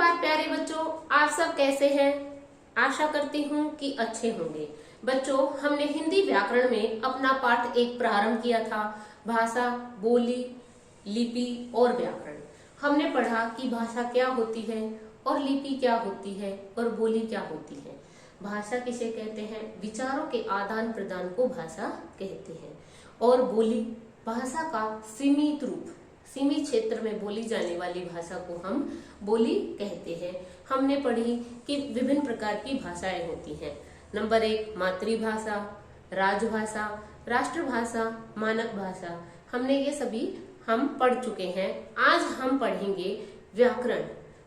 सुप्रभात प्यारे बच्चों, आप सब कैसे हैं? आशा करती हूँ कि अच्छे होंगे। बच्चों, हमने हिंदी व्याकरण में अपना पाठ 1 प्रारंभ किया था। भाषा, बोली, लिपि और व्याकरण। हमने पढ़ा कि भाषा क्या होती है और लिपि क्या होती है और बोली क्या होती है। भाषा किसे कहते हैं? विचारों के आदान प्रदान को भाषा कहते हैं। और बोली, भाषा का सीमित रूप, सीमित क्षेत्र में बोली जाने वाली भाषा को हम बोली कहते हैं। हमने पढ़ी कि विभिन्न प्रकार की भाषाएं होती हैं। नंबर 1 मातृभाषा, राजभाषा, राष्ट्रभाषा, मानक भाषा। हमने ये सभी हम पढ़ चुके हैं। आज हम पढ़ेंगे व्याकरण।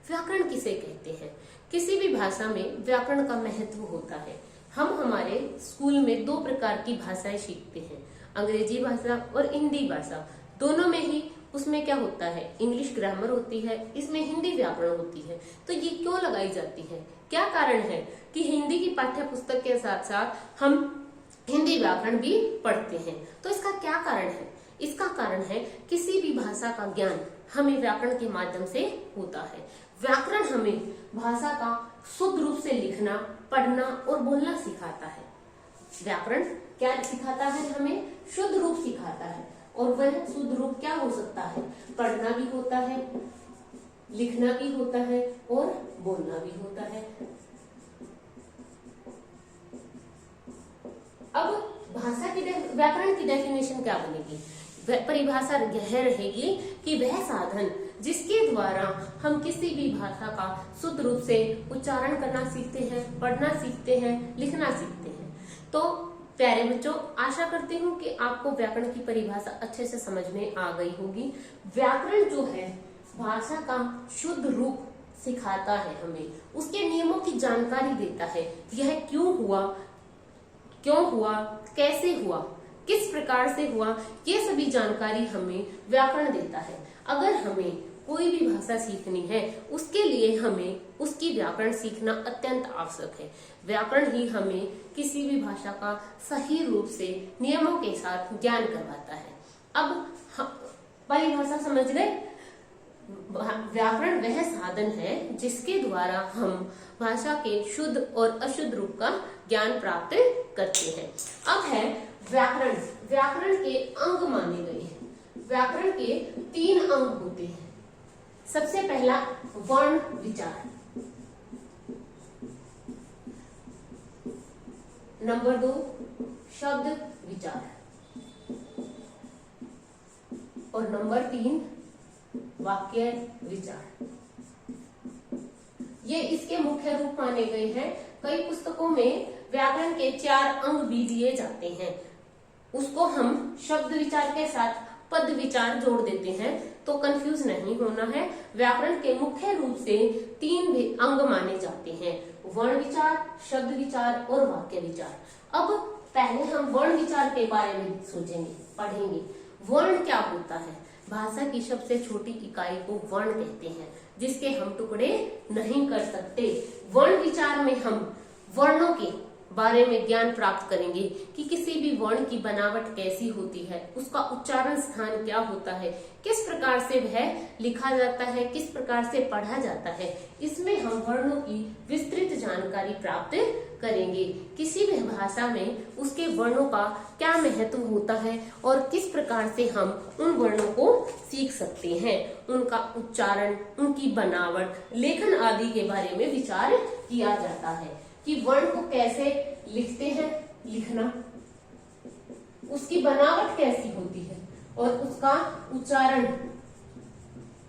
व्याकरण किसे कहते हैं? किसी भी भाषा में व्याकरण का महत्व होता है। हम हमारे स्कूल में 2 प्रकार की भाषाएं सीखते हैं, अंग्रेजी भाषा और हिंदी भाषा। दोनों में ही उसमें क्या होता है? इंग्लिश ग्रामर होती है, इसमें हिंदी व्याकरण होती है। तो ये क्यों लगाई जाती है? क्या कारण है कि हिंदी की पाठ्य पुस्तक के साथ साथ हम हिंदी व्याकरण भी पढ़ते हैं? तो इसका क्या कारण है? इसका कारण है किसी भी भाषा का ज्ञान हमें व्याकरण के माध्यम से होता है। व्याकरण हमें भाषा का शुद्ध रूप से लिखना, पढ़ना और बोलना सिखाता है। व्याकरण क्या सिखाता है? हमें शुद्ध रूप सिखाता है। और वह शुद्ध रूप क्या हो सकता है? पढ़ना भी होता है, लिखना भी होता है और बोलना भी होता है। अब भाषा की व्याकरण की डेफिनेशन क्या बनेगी? परिभाषा यह रहेगी कि वह साधन जिसके द्वारा हम किसी भी भाषा का शुद्ध रूप से उच्चारण करना सीखते हैं, पढ़ना सीखते हैं, लिखना सीखते हैं। तो प्यारे बच्चों, आशा करती हूँ कि आपको व्याकरण की परिभाषा अच्छे से समझ में आ गई होगी। व्याकरण जो है भाषा का शुद्ध रूप सिखाता है, हमें उसके नियमों की जानकारी देता है। यह क्यों हुआ, कैसे हुआ, किस प्रकार से हुआ, ये सभी जानकारी हमें व्याकरण देता है। अगर हमें कोई भी भाषा सीखनी है, उसके लिए हमें उसकी व्याकरण सीखना अत्यंत आवश्यक है। व्याकरण ही हमें किसी भी भाषा का सही रूप से नियमों के साथ ज्ञान करवाता है। अब परिभाषा समझ गए? व्याकरण वह साधन है जिसके द्वारा हम भाषा के शुद्ध और अशुद्ध रूप का ज्ञान प्राप्त करते हैं। अब है व्याकरण। व्याकरण के अंग माने गए हैं। व्याकरण के 3 अंग होते हैं। सबसे पहला वर्ण विचार, नंबर 2 शब्द विचार और नंबर 3 वाक्य विचार। ये इसके मुख्य रूप माने गए हैं। कई पुस्तकों में व्याकरण के 4 अंग भी दिए जाते हैं। उसको हम शब्द विचार के साथ पद विचार जोड़ देते हैं, तो कंफ्यूज नहीं होना है। व्याकरण के मुख्य रूप से 3 भी अंग माने जाते हैं, वर्ण विचार, शब्द विचार और वाक्य विचार। अब पहले हम वर्ण विचार के बारे में सोचेंगे, पढ़ेंगे। वर्ण क्या होता है? भाषा की सबसे छोटी इकाई को वर्ण कहते हैं, जिसके हम टुकड़े नहीं कर सकते। वर्ण विचार में हम वर्णों के बारे में ज्ञान प्राप्त करेंगे कि किसी भी वर्ण की बनावट कैसी होती है, उसका उच्चारण स्थान क्या होता है, किस प्रकार से वह लिखा जाता है, किस प्रकार से पढ़ा जाता है। इसमें हम वर्णों की विस्तृत जानकारी प्राप्त करेंगे। किसी भी भाषा में उसके वर्णों का क्या महत्व होता है और किस प्रकार से हम उन वर्णों को सीख सकते हैं, उनका उच्चारण, उनकी बनावट, लेखन आदि के बारे में विचार किया जाता है कि वर्ण को कैसे लिखते हैं, लिखना, उसकी बनावट कैसी होती है और उसका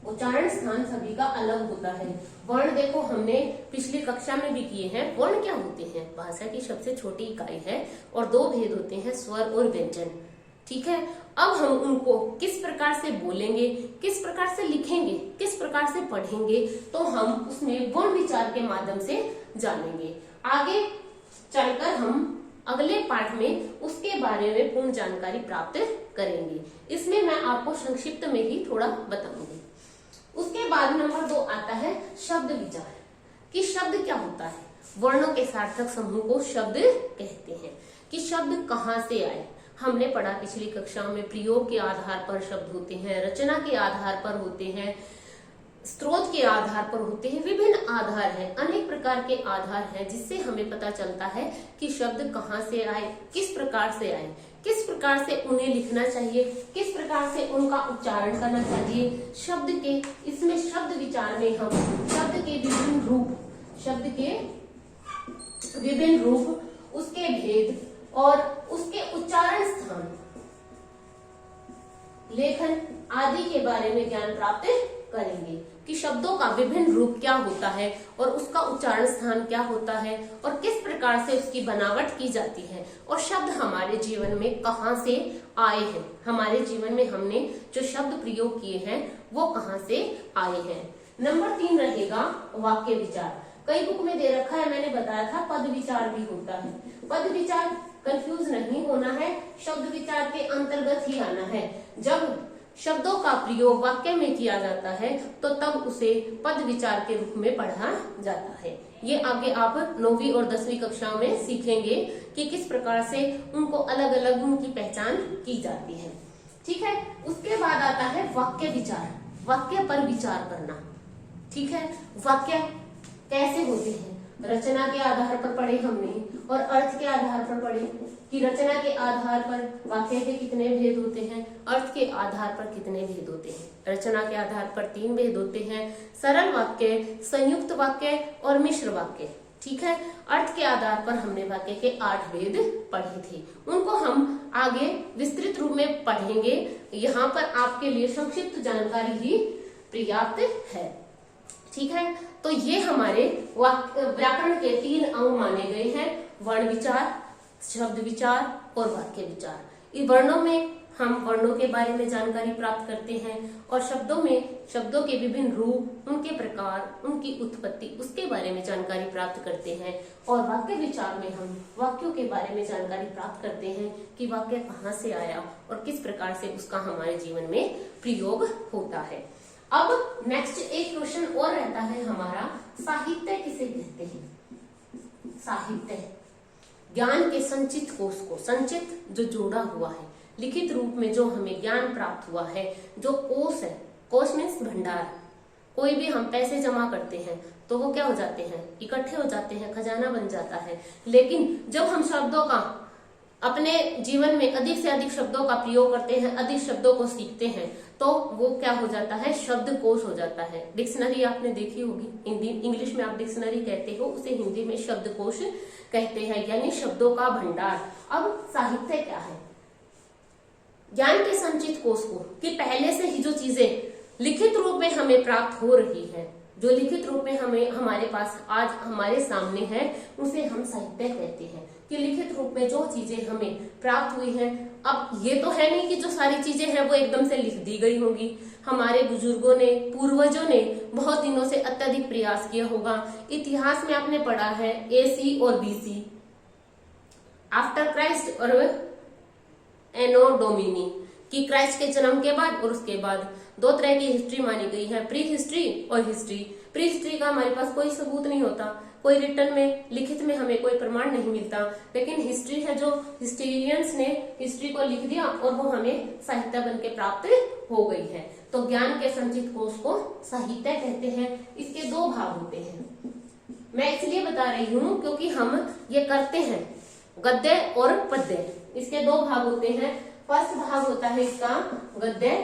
उच्चारण स्थान सभी का अलग होता है। वर्ण देखो हमने पिछली कक्षा में भी किए हैं। वर्ण क्या होते हैं? भाषा की सबसे छोटी इकाई है और 2 भेद होते हैं, स्वर और व्यंजन। ठीक है, अब हम उनको किस प्रकार से बोलेंगे, किस प्रकार से लिखेंगे, किस प्रकार से पढ़ेंगे, तो हम उसमें वर्ण विचार के माध्यम से जानेंगे। आगे चलकर हम अगले पाठ में उसके बारे में पूर्ण जानकारी प्राप्त करेंगे। इसमें मैं आपको संक्षिप्त में ही थोड़ा बताऊंगी। उसके बाद नंबर 2 आता है शब्द विचार, कि शब्द क्या होता है। वर्णों के सार्थक समूह को शब्द कहते हैं। कि शब्द कहाँ से आए? हमने पढ़ा पिछली कक्षाओं में, प्रयोग के आधार पर शब्द होते हैं, रचना के आधार पर होते हैं, स्रोत के आधार पर होते हैं। विभिन्न आधार हैं, अनेक प्रकार के आधार हैं, जिससे हमें पता चलता है कि शब्द कहाँ से आए, किस प्रकार से आए, किस प्रकार से उन्हें लिखना चाहिए, किस प्रकार से उनका उच्चारण करना चाहिए। शब्द के इसमें शब्द विचार में हम शब्द के विभिन्न रूप, उसके भेद और उसके उच्चारण स्थान, लेखन आदि के बारे में ज्ञान प्राप्त करेंगे कि शब्दों का विभिन्न रूप क्या होता है और उसका उच्चारण स्थान क्या होता है और किस प्रकार से उसकी बनावट की जाती है और शब्द हमारे जीवन में कहाँ से आए हैं, हमारे जीवन में हमने जो शब्द प्रयोग किए हैं वो कहाँ से आए हैं। नंबर 3 रहेगा वाक्य विचार। कई बुक में दे रखा है, मैंने बताया था पद विचार भी होता है। पद विचार कंफ्यूज नहीं होना है, शब्द विचार के अंतर्गत ही आना है। जब शब्दों का प्रयोग वाक्य में किया जाता है तो तब उसे पद विचार के रूप में पढ़ा जाता है। ये आगे आप 9वीं और 10वीं कक्षाओं में सीखेंगे कि किस प्रकार से उनको अलग अलग उनकी पहचान की जाती है। ठीक है, उसके बाद आता है वाक्य विचार, वाक्य पर विचार करना। ठीक है, वाक्य कैसे होते हैं, रचना के आधार पर पढ़े हमने और अर्थ के आधार पर पढ़े कि रचना के आधार पर वाक्य के कितने भेद होते हैं, अर्थ के आधार पर कितने भेद होते हैं। रचना के आधार पर 3 भेद होते हैं, सरल वाक्य, संयुक्त वाक्य और मिश्र वाक्य। ठीक है, अर्थ के आधार पर हमने वाक्य के 8 भेद पढ़े थे, उनको हम आगे विस्तृत रूप में पढ़ेंगे। यहाँ पर आपके लिए संक्षिप्त जानकारी ही पर्याप्त है। ठीक है, तो ये हमारे व्याकरण के 3 अंग माने गए हैं, वर्ण विचार, शब्द विचार और वाक्य विचार। इन वर्णों में हम वर्णों के बारे में जानकारी प्राप्त करते हैं और शब्दों में शब्दों के विभिन्न रूप, उनके प्रकार, उनकी उत्पत्ति, उसके बारे में जानकारी प्राप्त करते हैं। और वाक्य विचार में हम वाक्यों के बारे में जानकारी प्राप्त करते हैं कि वाक्य कहाँ से आया और किस प्रकार से उसका हमारे जीवन में प्रयोग होता है। अब नेक्स्ट एक क्वेश्चन और रहता है हमारा, साहित्य किसे कहते हैं। साहित्य ज्ञान के संचित कोश को, संचित जो जोड़ा हुआ है, लिखित रूप में जो हमें ज्ञान प्राप्त हुआ है, जो कोश है, कोश मीन्स भंडार। कोई भी हम पैसे जमा करते हैं तो वो क्या हो जाते हैं, इकट्ठे हो जाते हैं, खजाना बन जाता है। लेकिन जब हम शब्दों का अपने जीवन में अधिक से अधिक शब्दों का प्रयोग करते हैं, अधिक शब्दों को सीखते हैं, तो वो क्या हो जाता है, शब्द कोश हो जाता है। डिक्शनरी आपने देखी होगी, हिंदी इंग्लिश में आप डिक्शनरी कहते हो, उसे हिंदी में शब्द कोश कहते हैं, यानी शब्दों का भंडार। अब साहित्य क्या है, ज्ञान के संचित कोश को, कि पहले से ही जो चीजें लिखित रूप में हमें प्राप्त हो रही है, जो लिखित रूप में हमें हमारे पास आज हमारे सामने है, उसे हम साहित्य कहते हैं। कि लिखित रूप में जो चीजें हमें प्राप्त हुई हैं, अब ये तो है नहीं कि जो सारी चीजें हैं वो एकदम से लिख दी गई होंगी। हमारे बुजुर्गों ने, पूर्वजों ने बहुत दिनों से अत्यधिक प्रयास किया होगा। इतिहास में आपने पढ़ा है AC और BC, आफ्टर क्राइस्ट और एनो डोमिनी, कि क्राइस्ट के जन्म के बाद और उसके बाद 2 तरह की हिस्ट्री मानी गई है, प्री हिस्ट्री और हिस्ट्री। प्री हिस्ट्री का हमारे पास कोई सबूत नहीं होता, कोई रिटर्न में, लिखित में हमें कोई प्रमाण नहीं मिलता, लेकिन हिस्ट्री है जो हिस्ट्रियंस ने हिस्ट्री को लिख दिया और वो हमें साहित्य बन के प्राप्त हो गई है। तो ज्ञान के संचित कोश को साहित्य कहते हैं। इसके 2 भाग होते हैं, मैं इसलिए बता रही हूँ क्योंकि हम ये करते हैं, गद्य और पद्य। इसके 2 भाग होते हैं, फर्स्ट भाग होता है इसका गद्य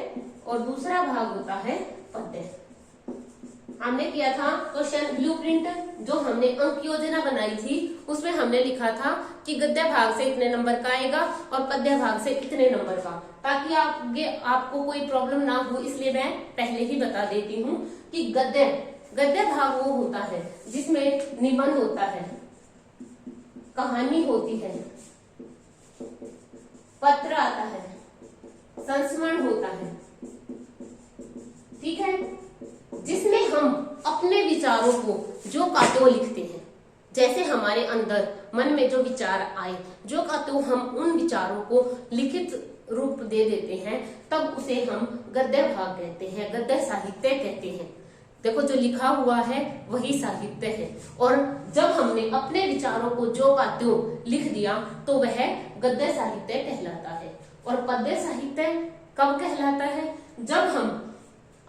और दूसरा भाग होता है पद्य। हमने किया था क्वेश्चन ब्लूप्रिंट, जो हमने अंक योजना बनाई थी, उसमें हमने लिखा था कि गद्य भाग से इतने नंबर का आएगा और पद्य भाग से इतने नंबर का, ताकि आपको कोई प्रॉब्लम ना हो, इसलिए मैं पहले ही बता देती हूँ कि गद्य भाग वो होता है जिसमें निबंध होता है, कहानी होती है, पत्र आता है, संस्मरण होता है। ठीक है, जिसमें हम अपने विचारों को जो का त्यों लिखते हैं, जैसे हमारे अंदर मन में जो विचार आए, जो का त्यों हम उन विचारों को लिखित रूप दे देते हैं, तब उसे हम गद्य भाग कहते हैं, गद्य साहित्य कहते हैं। देखो, जो लिखा हुआ है वही साहित्य है, और जब हमने अपने विचारों को जो का त्यों लिख दिया तो वह गद्य साहित्य कहलाता है। और पद्य साहित्य कब कहलाता है, जब हम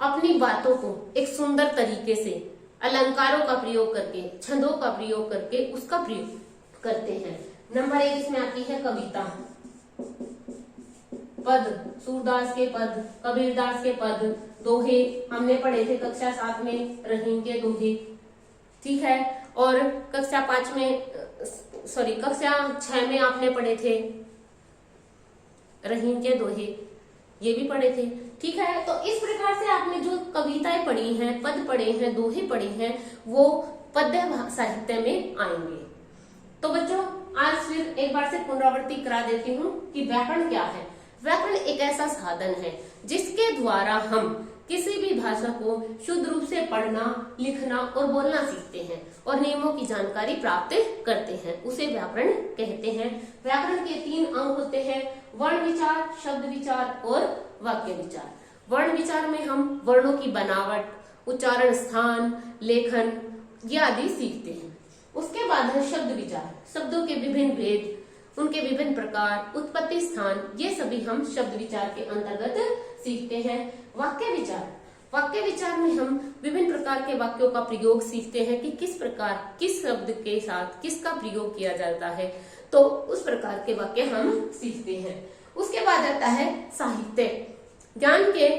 अपनी बातों को एक सुंदर तरीके से अलंकारों का प्रयोग करके, छंदों का प्रयोग करके उसका प्रयोग करते हैं। नंबर 1 इसमें आती है कविता। पद, सूरदास के पद, कबीरदास के पद, दोहे हमने पढ़े थे कक्षा 7 में, रहीम के दोहे, ठीक है। और कक्षा 5 में, सॉरी कक्षा 6 में आपने पढ़े थे रहीम के दोहे, ये भी पढ़े थे, ठीक है। तो इस प्रकार से आपने जो कविताएं पढ़ी हैं, पद पढ़े हैं, दोहे पढ़े हैं, वो पद्य साहित्य में आएंगे। तो बच्चों आज फिर एक बार से पुनरावृत्ति करा देती हूँ कि व्याकरण क्या है। व्याकरण एक ऐसा साधन है जिसके द्वारा हम किसी भी भाषा को शुद्ध रूप से पढ़ना, लिखना और बोलना सीखते हैं और नियमों की जानकारी प्राप्त करते हैं, उसे व्याकरण कहते हैं। व्याकरण के 3 अंग होते हैं, वर्ण विचार, शब्द विचार और वाक्य विचार। वर्ण विचार में हम वर्णों की बनावट, उच्चारण स्थान, लेखन ये आदि सीखते हैं। उसके बाद है शब्द विचार, शब्दों के विभिन्न भेद, उनके विभिन्न प्रकार, उत्पत्ति स्थान, ये सभी हम शब्द विचार के अंतर्गत सीखते हैं। वाक्य विचार, वाक्य विचार में हम विभिन्न प्रकार के वाक्यों का प्रयोग सीखते हैं कि किस प्रकार किस शब्द के साथ किसका प्रयोग किया जाता है, तो उस प्रकार के वाक्य हम सीखते हैं। उसके बाद आता है साहित्य। ज्ञान के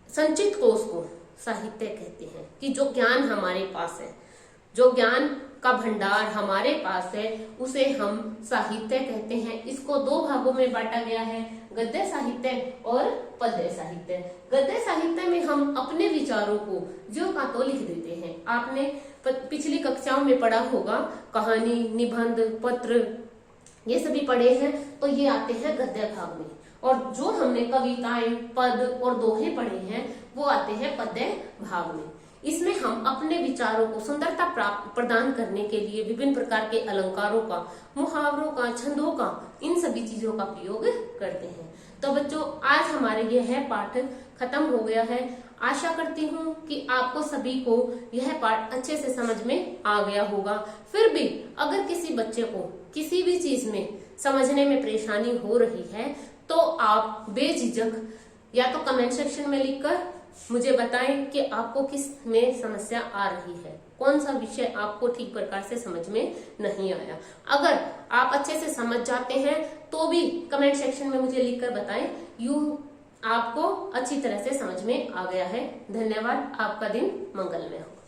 संचित कोश को साहित्य कहते हैं कि जो ज्ञान हमारे पास है, जो ज्ञान का भंडार हमारे पास है, उसे हम साहित्य कहते हैं। इसको 2 भागों में बांटा गया है, गद्य साहित्य और पद्य साहित्य। गद्य साहित्य में हम अपने विचारों को जो का तो लिख देते हैं। आपने पिछली कक्षाओं में पढ़ा होगा, कहानी, निबंध, पत्र ये सभी पढ़े हैं, तो ये आते हैं गद्य भाग में। और जो हमने कविताएं, पद और दोहे पढ़े हैं वो आते हैं पद्य भाग में। इसमें हम अपने विचारों को सुंदरता प्रदान करने के लिए विभिन्न प्रकार के अलंकारों का, मुहावरों का, छंदों का, इन सभी चीजों का प्रयोग करते हैं। तो बच्चों आज हमारे यह पाठ खत्म हो गया है। आशा करती हूँ कि आपको सभी को यह पाठ अच्छे से समझ में आ गया होगा। फिर भी अगर किसी बच्चे को किसी भी चीज में समझने में परेशानी हो रही है तो आप बेझिझक या तो कमेंट सेक्शन में लिखकर मुझे बताएं कि आपको किस में समस्या आ रही है, कौन सा विषय आपको ठीक प्रकार से समझ में नहीं आया। अगर आप अच्छे से समझ जाते हैं तो भी कमेंट सेक्शन में मुझे लिखकर बताएं, यूं आपको अच्छी तरह से समझ में आ गया है। धन्यवाद, आपका दिन मंगलमय हो।